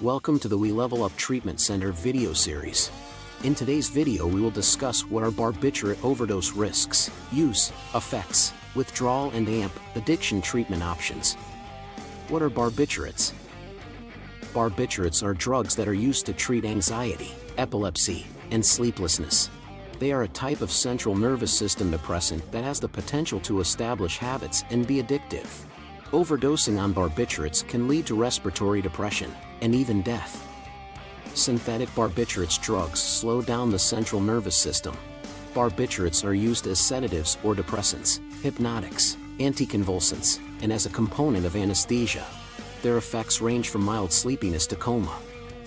Welcome to the We Level Up Treatment Center video series. In today's video we will discuss what are barbiturate overdose risks, use, effects, withdrawal and addiction treatment options. What are barbiturates? Barbiturates are drugs that are used to treat anxiety, epilepsy, and sleeplessness. They are a type of central nervous system depressant that has the potential to establish habits and be addictive. Overdosing on barbiturates can lead to respiratory depression, and even death. Synthetic barbiturates drugs slow down the central nervous system. Barbiturates are used as sedatives or depressants, hypnotics, anticonvulsants, and as a component of anesthesia. Their effects range from mild sleepiness to coma.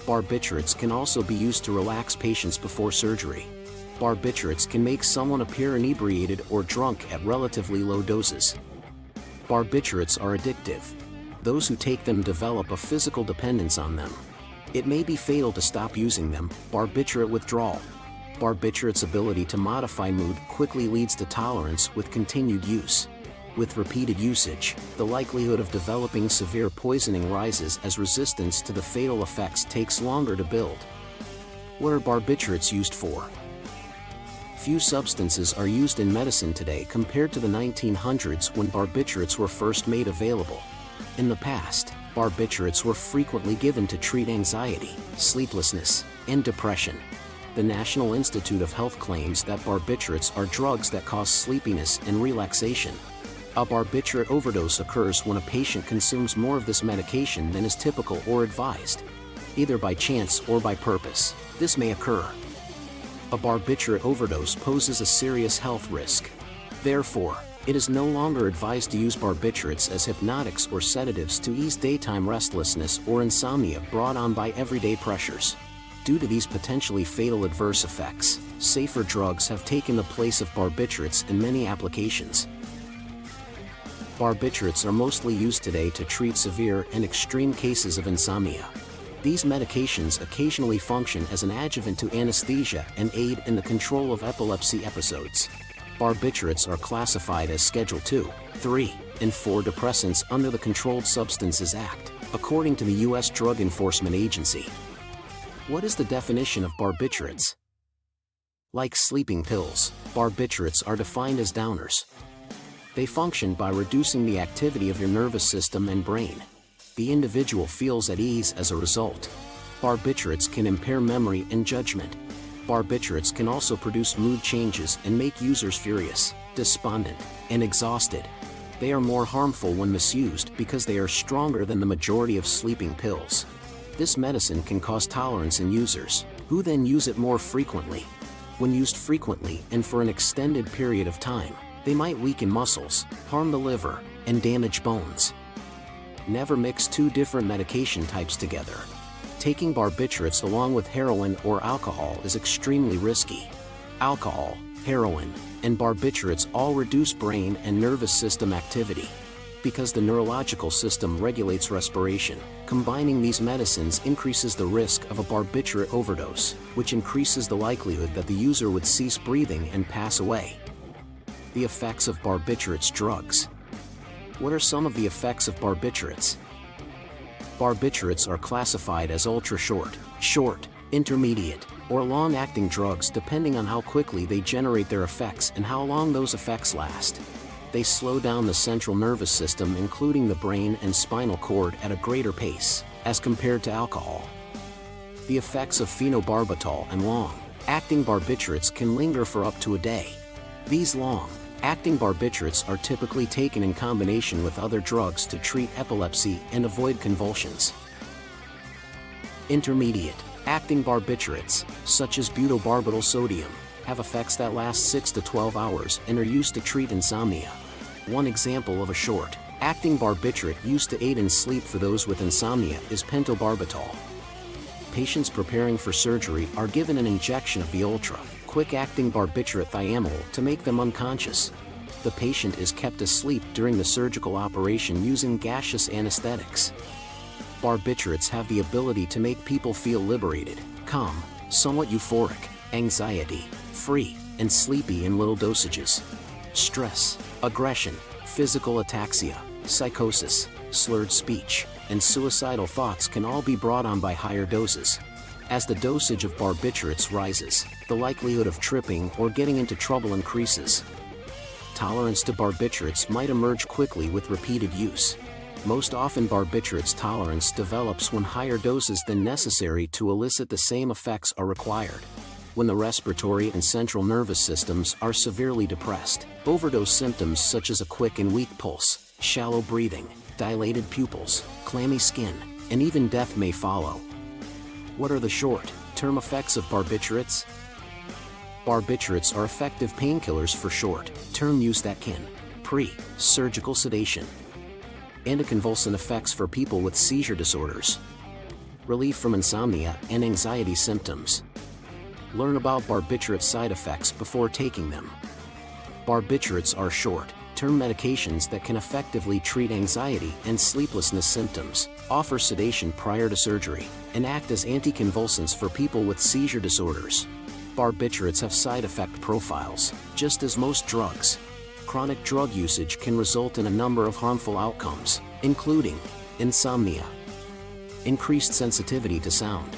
Barbiturates can also be used to relax patients before surgery. Barbiturates can make someone appear inebriated or drunk at relatively low doses. Barbiturates are addictive. Those who take them develop a physical dependence on them. It may be fatal to stop using them. Barbiturate withdrawal. Barbiturate's ability to modify mood quickly leads to tolerance with continued use. With repeated usage, the likelihood of developing severe poisoning rises as resistance to the fatal effects takes longer to build. What are barbiturates used for? Few substances are used in medicine today compared to the 1900s when barbiturates were first made available. In the past, barbiturates were frequently given to treat anxiety, sleeplessness, and depression. The National Institute of Health claims that barbiturates are drugs that cause sleepiness and relaxation. A barbiturate overdose occurs when a patient consumes more of this medication than is typical or advised. Either by chance or by purpose, this may occur. A barbiturate overdose poses a serious health risk. Therefore, it is no longer advised to use barbiturates as hypnotics or sedatives to ease daytime restlessness or insomnia brought on by everyday pressures. Due to these potentially fatal adverse effects, safer drugs have taken the place of barbiturates in many applications. Barbiturates are mostly used today to treat severe and extreme cases of insomnia. These medications occasionally function as an adjuvant to anesthesia and aid in the control of epilepsy episodes. Barbiturates are classified as Schedule II, III, and IV depressants under the Controlled Substances Act, according to the U.S. Drug Enforcement Agency. What is the definition of barbiturates? Like sleeping pills, barbiturates are defined as downers. They function by reducing the activity of your nervous system and brain. The individual feels at ease as a result. Barbiturates can impair memory and judgment. Barbiturates can also produce mood changes and make users furious, despondent, and exhausted. They are more harmful when misused because they are stronger than the majority of sleeping pills. This medicine can cause tolerance in users, who then use it more frequently. When used frequently and for an extended period of time, they might weaken muscles, harm the liver, and damage bones. Never mix two different medication types together. Taking barbiturates along with heroin or alcohol is extremely risky. Alcohol, heroin, and barbiturates all reduce brain and nervous system activity. Because the neurological system regulates respiration, combining these medicines increases the risk of a barbiturate overdose, which increases the likelihood that the user would cease breathing and pass away. The effects of barbiturates drugs. What are some of the effects of barbiturates? Barbiturates are classified as ultra-short, short, intermediate, or long-acting drugs depending on how quickly they generate their effects and how long those effects last. They slow down the central nervous system including the brain and spinal cord at a greater pace, as compared to alcohol. The effects of phenobarbital and long-acting barbiturates can linger for up to a day. These long-acting barbiturates are typically taken in combination with other drugs to treat epilepsy and avoid convulsions. Intermediate-acting barbiturates, such as butobarbital sodium, have effects that last 6 to 12 hours and are used to treat insomnia. One example of a short-acting barbiturate used to aid in sleep for those with insomnia is pentobarbital. Patients preparing for surgery are given an injection of the quick-acting barbiturate thiamyl to make them unconscious. The patient is kept asleep during the surgical operation using gaseous anesthetics. Barbiturates have the ability to make people feel liberated, calm, somewhat euphoric, anxiety-free, and sleepy in little dosages. Stress, aggression, physical ataxia, psychosis, slurred speech, and suicidal thoughts can all be brought on by higher doses. As the dosage of barbiturates rises, the likelihood of tripping or getting into trouble increases. Tolerance to barbiturates might emerge quickly with repeated use. Most often barbiturates tolerance develops when higher doses than necessary to elicit the same effects are required. When the respiratory and central nervous systems are severely depressed, overdose symptoms such as a quick and weak pulse, shallow breathing, dilated pupils, clammy skin, and even death may follow. What are the short-term effects of barbiturates? Barbiturates are effective painkillers for short-term use that can pre-surgical sedation. Anticonvulsant effects for people with seizure disorders. Relief from insomnia and anxiety symptoms. Learn about barbiturate side effects before taking them. Barbiturates are short-term medications that can effectively treat anxiety and sleeplessness symptoms, offer sedation prior to surgery, and act as anticonvulsants for people with seizure disorders. Barbiturates have side effect profiles, just as most drugs. Chronic drug usage can result in a number of harmful outcomes, including insomnia, increased sensitivity to sound,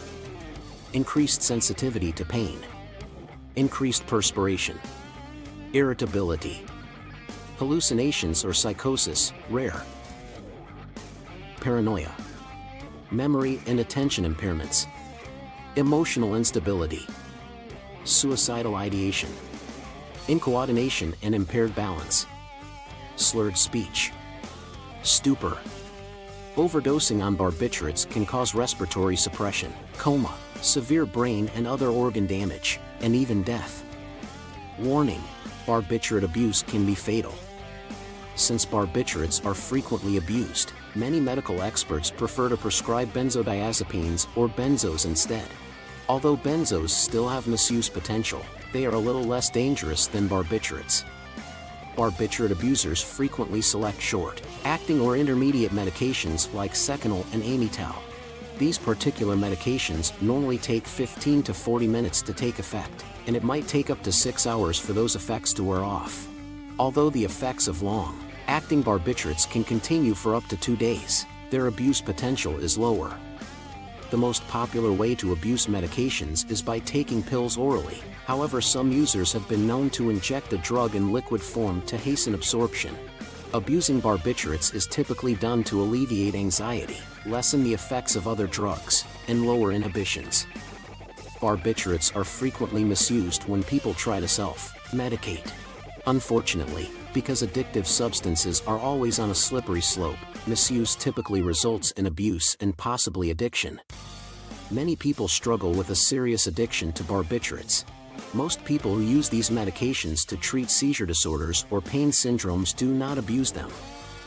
increased sensitivity to pain, increased perspiration, irritability, hallucinations or psychosis, rare, paranoia, memory and attention impairments, emotional instability, suicidal ideation, incoordination and impaired balance, slurred speech, stupor. Overdosing on barbiturates can cause respiratory suppression, coma, severe brain and other organ damage, and even death. Warning: barbiturate abuse can be fatal. Since barbiturates are frequently abused, many medical experts prefer to prescribe benzodiazepines or benzos instead. Although benzos still have misuse potential, they are a little less dangerous than barbiturates. Barbiturate abusers frequently select short-acting or intermediate medications like Seconal and Amytal. These particular medications normally take 15 to 40 minutes to take effect, and it might take up to 6 hours for those effects to wear off. Although the effects of long-acting barbiturates can continue for up to 2 days, their abuse potential is lower. The most popular way to abuse medications is by taking pills orally. However, some users have been known to inject the drug in liquid form to hasten absorption. Abusing barbiturates is typically done to alleviate anxiety, lessen the effects of other drugs, and lower inhibitions. Barbiturates are frequently misused when people try to self-medicate. Unfortunately, because addictive substances are always on a slippery slope, misuse typically results in abuse and possibly addiction. Many people struggle with a serious addiction to barbiturates. Most people who use these medications to treat seizure disorders or pain syndromes do not abuse them.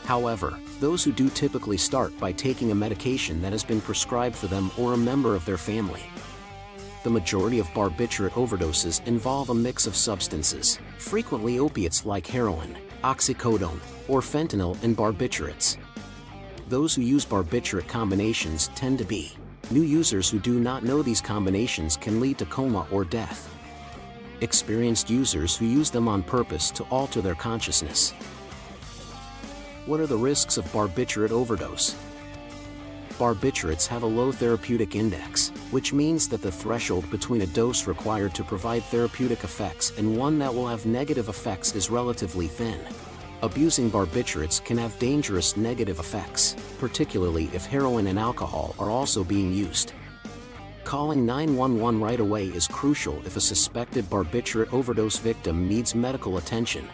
However, those who do typically start by taking a medication that has been prescribed for them or a member of their family. The majority of barbiturate overdoses involve a mix of substances, frequently opiates like heroin, oxycodone, or fentanyl and barbiturates. Those who use barbiturate combinations tend to be new users who do not know these combinations can lead to coma or death. Experienced users who use them on purpose to alter their consciousness. What are the risks of barbiturate overdose? Barbiturates have a low therapeutic index, which means that the threshold between a dose required to provide therapeutic effects and one that will have negative effects is relatively thin. Abusing barbiturates can have dangerous negative effects, particularly if heroin and alcohol are also being used. Calling 911 right away is crucial if a suspected barbiturate overdose victim needs medical attention.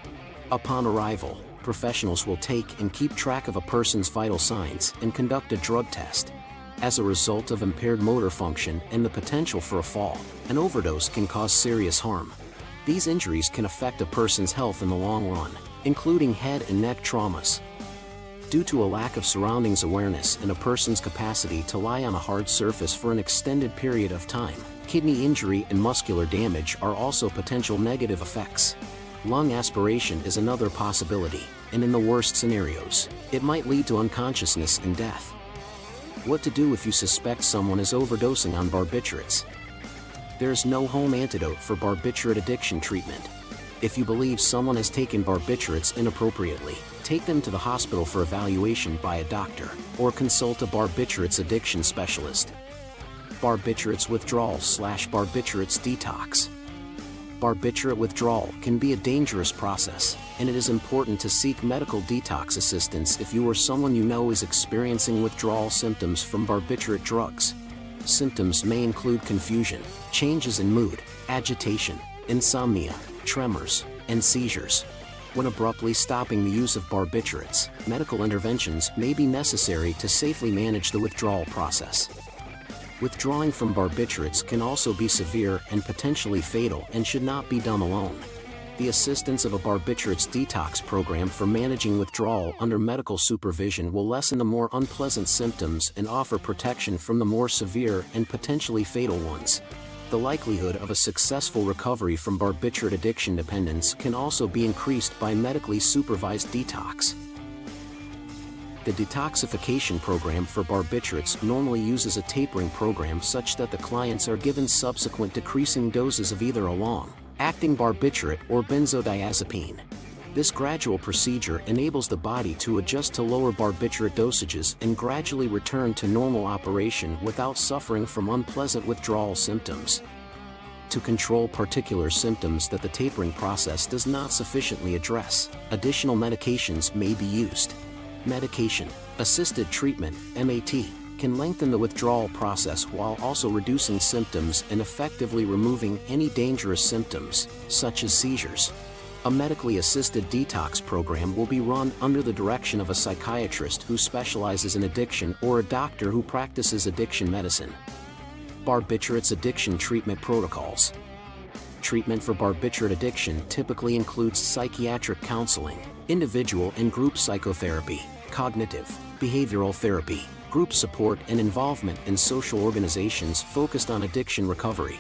Upon arrival, professionals will take and keep track of a person's vital signs and conduct a drug test. As a result of impaired motor function and the potential for a fall, an overdose can cause serious harm. These injuries can affect a person's health in the long run, including head and neck traumas. Due to a lack of surroundings awareness and a person's capacity to lie on a hard surface for an extended period of time, kidney injury and muscular damage are also potential negative effects. Lung aspiration is another possibility, and in the worst scenarios, it might lead to unconsciousness and death. What to do if you suspect someone is overdosing on barbiturates? There is no home antidote for barbiturate addiction treatment. If you believe someone has taken barbiturates inappropriately, take them to the hospital for evaluation by a doctor, or consult a barbiturates addiction specialist. Barbiturates withdrawal/barbiturates detox. Barbiturate withdrawal can be a dangerous process, and it is important to seek medical detox assistance if you or someone you know is experiencing withdrawal symptoms from barbiturate drugs. Symptoms may include confusion, changes in mood, agitation, insomnia, tremors, and seizures. When abruptly stopping the use of barbiturates, medical interventions may be necessary to safely manage the withdrawal process. Withdrawing from barbiturates can also be severe and potentially fatal and should not be done alone. The assistance of a barbiturates detox program for managing withdrawal under medical supervision will lessen the more unpleasant symptoms and offer protection from the more severe and potentially fatal ones. The likelihood of a successful recovery from barbiturate addiction dependence can also be increased by medically supervised detox. The detoxification program for barbiturates normally uses a tapering program such that the clients are given subsequent decreasing doses of either a long-acting barbiturate or benzodiazepine. This gradual procedure enables the body to adjust to lower barbiturate dosages and gradually return to normal operation without suffering from unpleasant withdrawal symptoms. To control particular symptoms that the tapering process does not sufficiently address, additional medications may be used. Medication-assisted treatment, MAT, can lengthen the withdrawal process while also reducing symptoms and effectively removing any dangerous symptoms, such as seizures. A medically assisted detox program will be run under the direction of a psychiatrist who specializes in addiction or a doctor who practices addiction medicine. Barbiturates addiction treatment protocols. Treatment for barbiturate addiction typically includes psychiatric counseling, individual and group psychotherapy, cognitive, behavioral therapy, group support, and involvement in social organizations focused on addiction recovery.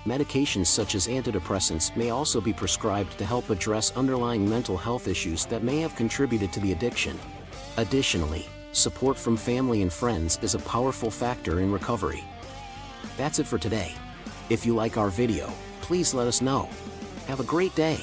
Medications such as antidepressants may also be prescribed to help address underlying mental health issues that may have contributed to the addiction. Additionally, support from family and friends is a powerful factor in recovery. That's it for today. If you like our video, please let us know. Have a great day.